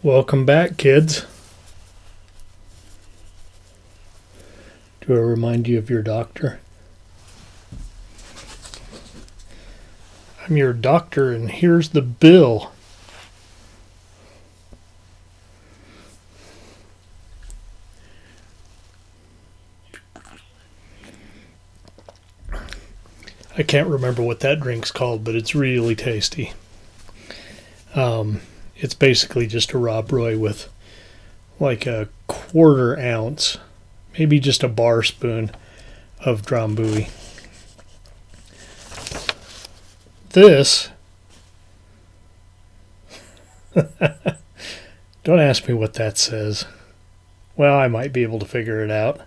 Welcome back, kids. Do I remind you of your doctor? I'm your doctor, and here's the bill. I can't remember what that drink's called, but it's really tasty. It's basically just a Rob Roy with like a quarter ounce, maybe just a bar spoon of Drambuie. This, don't ask me what that says. Well, I might be able to figure it out.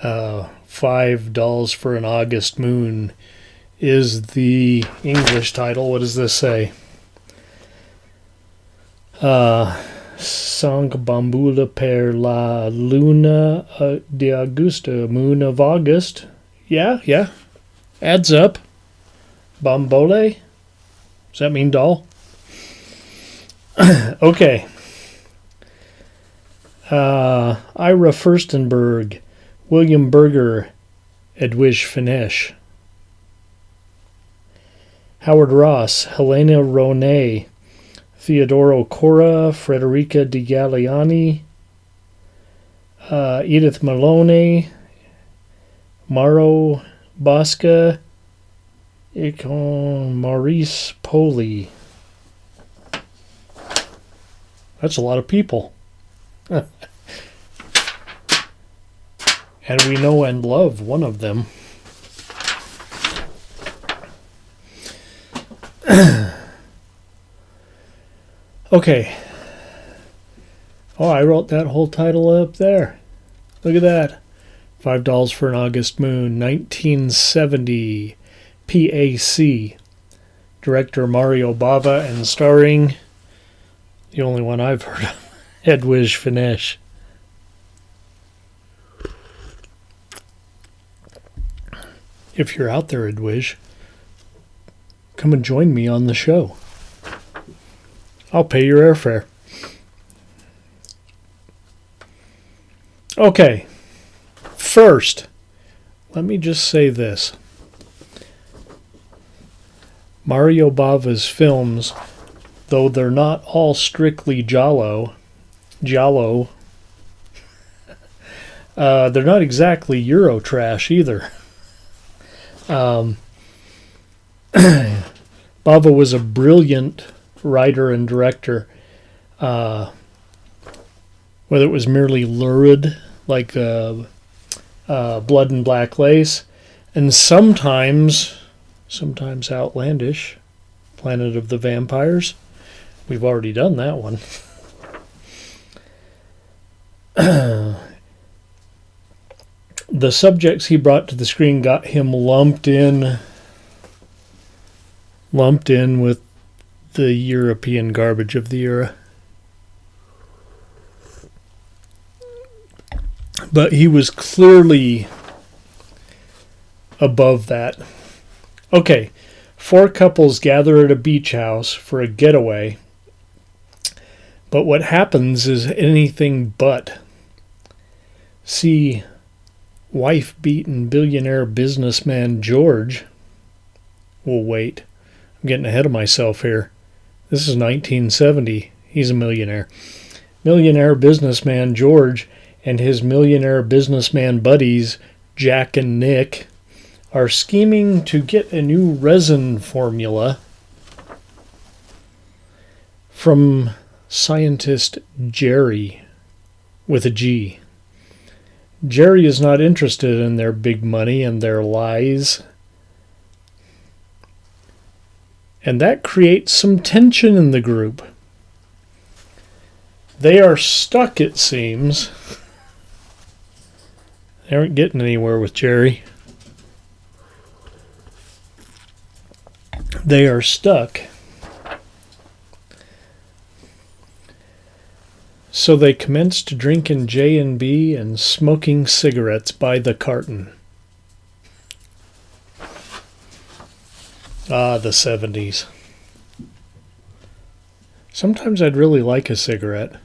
$5 for an August moon is the English title. What does this say? Sang Bambula per la luna de Augusta, moon of August. Yeah. Adds up. Bambole? Does that mean doll? Okay. Ira Furstenberg, William Berger, Edwige Fenech. Howard Ross, Helena Ronay, Theodoro Cora, Frederica Di Galliani, Edith Maloney, Mauro Bosca, Maurice Poli. That's a lot of people. And we know and love one of them. Okay. Oh, I wrote that whole title up there. Look at that. $5 for an August moon, 1970. PAC. Director Mario Bava and starring the only one I've heard of, Edwige Fenech. If you're out there, Edwige, come and join me on the show. I'll pay your airfare. Okay. First, let me just say this. Mario Bava's films, though they're not all strictly giallo, they're not exactly Eurotrash either. Bava was a brilliant writer and director, whether it was merely lurid, like Blood and Black Lace, and sometimes outlandish, Planet of the Vampires. We've already done that one. The subjects he brought to the screen got him lumped in with the European garbage of the era. But he was clearly above that. Okay, 4 couples gather at a beach house for a getaway. But what happens is anything but. See, wife-beaten billionaire businessman George. Well, wait. I'm getting ahead of myself here. This is 1970. He's a millionaire. Millionaire businessman George and his millionaire businessman buddies, Jack and Nick, are scheming to get a new resin formula from scientist Jerry with a G. Jerry is not interested in their big money and their lies. And that creates some tension in the group. They are stuck, it seems. They aren't getting anywhere with Jerry. They are stuck. So they commenced drinking J&B and smoking cigarettes by the carton. Ah, the 70s. Sometimes I'd really like a cigarette.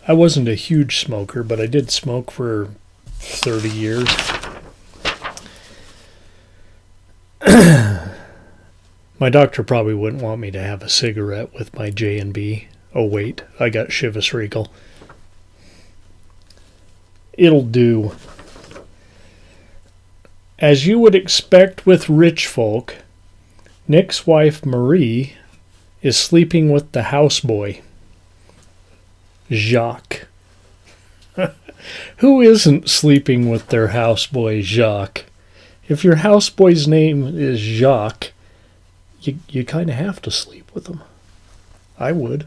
I wasn't a huge smoker, but I did smoke for 30 years. My doctor probably wouldn't want me to have a cigarette with my J&B. Oh wait, I got Chivas Regal. It'll do. As you would expect with rich folk, Nick's wife Marie is sleeping with the houseboy, Jacques. Who isn't sleeping with their houseboy, Jacques? If your houseboy's name is Jacques, you kind of have to sleep with him. I would.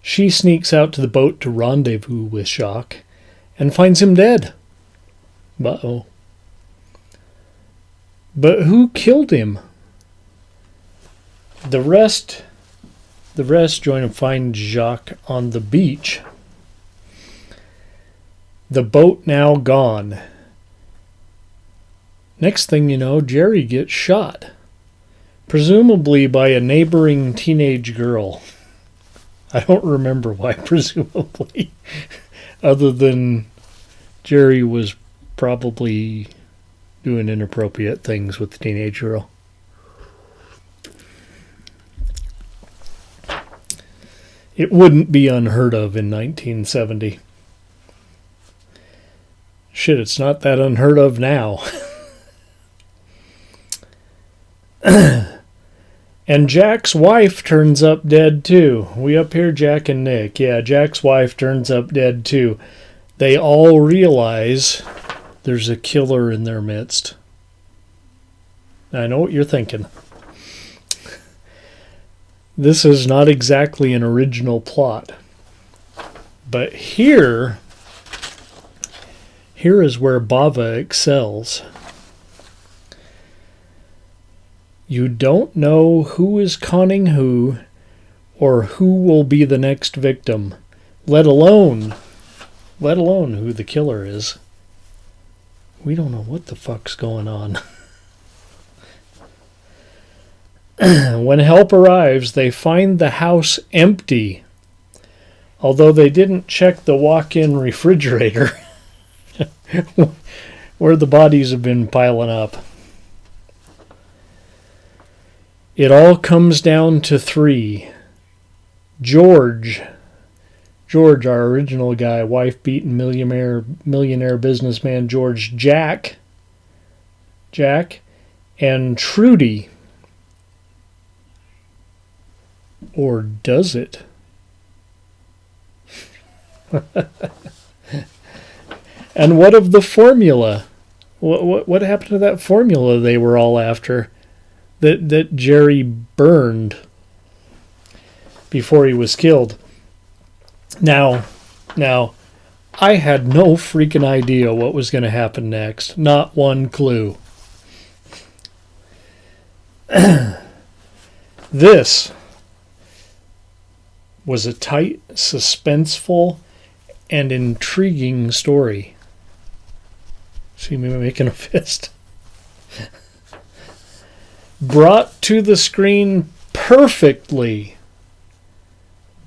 She sneaks out to the boat to rendezvous with Jacques and finds him dead. Uh-oh. But who killed him? The rest join and find Jacques on the beach. The boat now gone. Next thing you know, Jerry gets shot. Presumably by a neighboring teenage girl. I don't remember why, presumably. Other than Jerry was probably doing inappropriate things with the teenage girl. It wouldn't be unheard of in 1970. Shit, it's not that unheard of now. And Jack's wife turns up dead too. We up here, Jack and Nick. Yeah, Jack's wife turns up dead too. They all realize there's a killer in their midst. I know what you're thinking. This is not exactly an original plot. But here is where Bava excels. You don't know who is conning who or who will be the next victim, let alone who the killer is. We don't know what the fuck's going on. When help arrives, they find the house empty, although they didn't check the walk-in refrigerator where the bodies have been piling up. It all comes down to three. George, our original guy, wife-beaten millionaire businessman George, Jack, and Trudy. Or does it? And what of the formula? What happened to that formula they were all after? That Jerry burned before he was killed. Now, I had no freaking idea what was going to happen next. Not one clue. This was a tight, suspenseful, and intriguing story. See me making a fist? Brought to the screen perfectly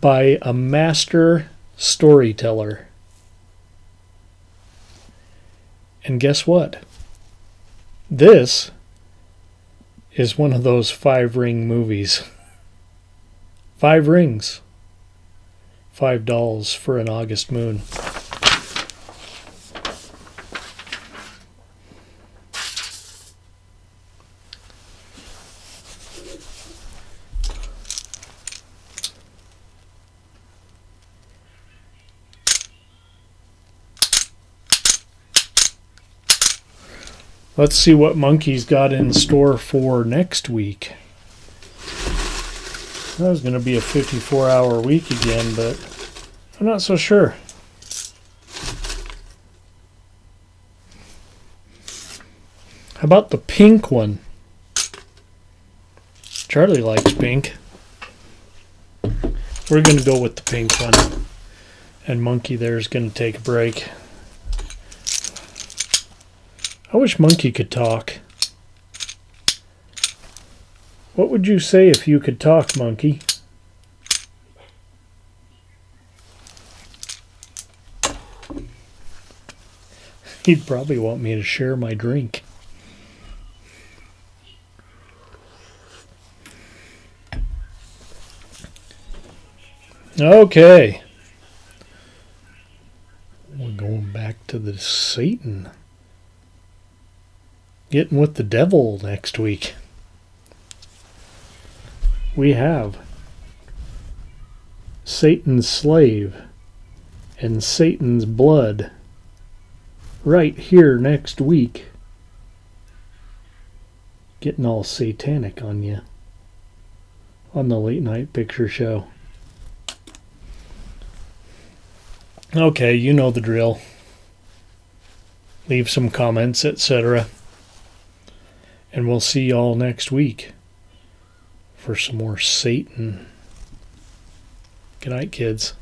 by a master storyteller. And guess what? This is one of those 5-ring movies. 5 rings. $5 for an August moon. Let's see what Monkey's got in store for next week. That was going to be a 54-hour week again, but I'm not so sure. How about the pink one? Charlie likes pink. We're going to go with the pink one. And Monkey there is going to take a break. I wish Monkey could talk. What would you say if you could talk, Monkey? He'd probably want me to share my drink. Okay. We're going back to the Satan. Getting with the devil next week. We have Satan's slave and Satan's blood right here next week. Getting all satanic on you on the Late Night Picture Show. Okay, you know the drill. Leave some comments, etc. And we'll see y'all next week for some more Satan. Good night, kids.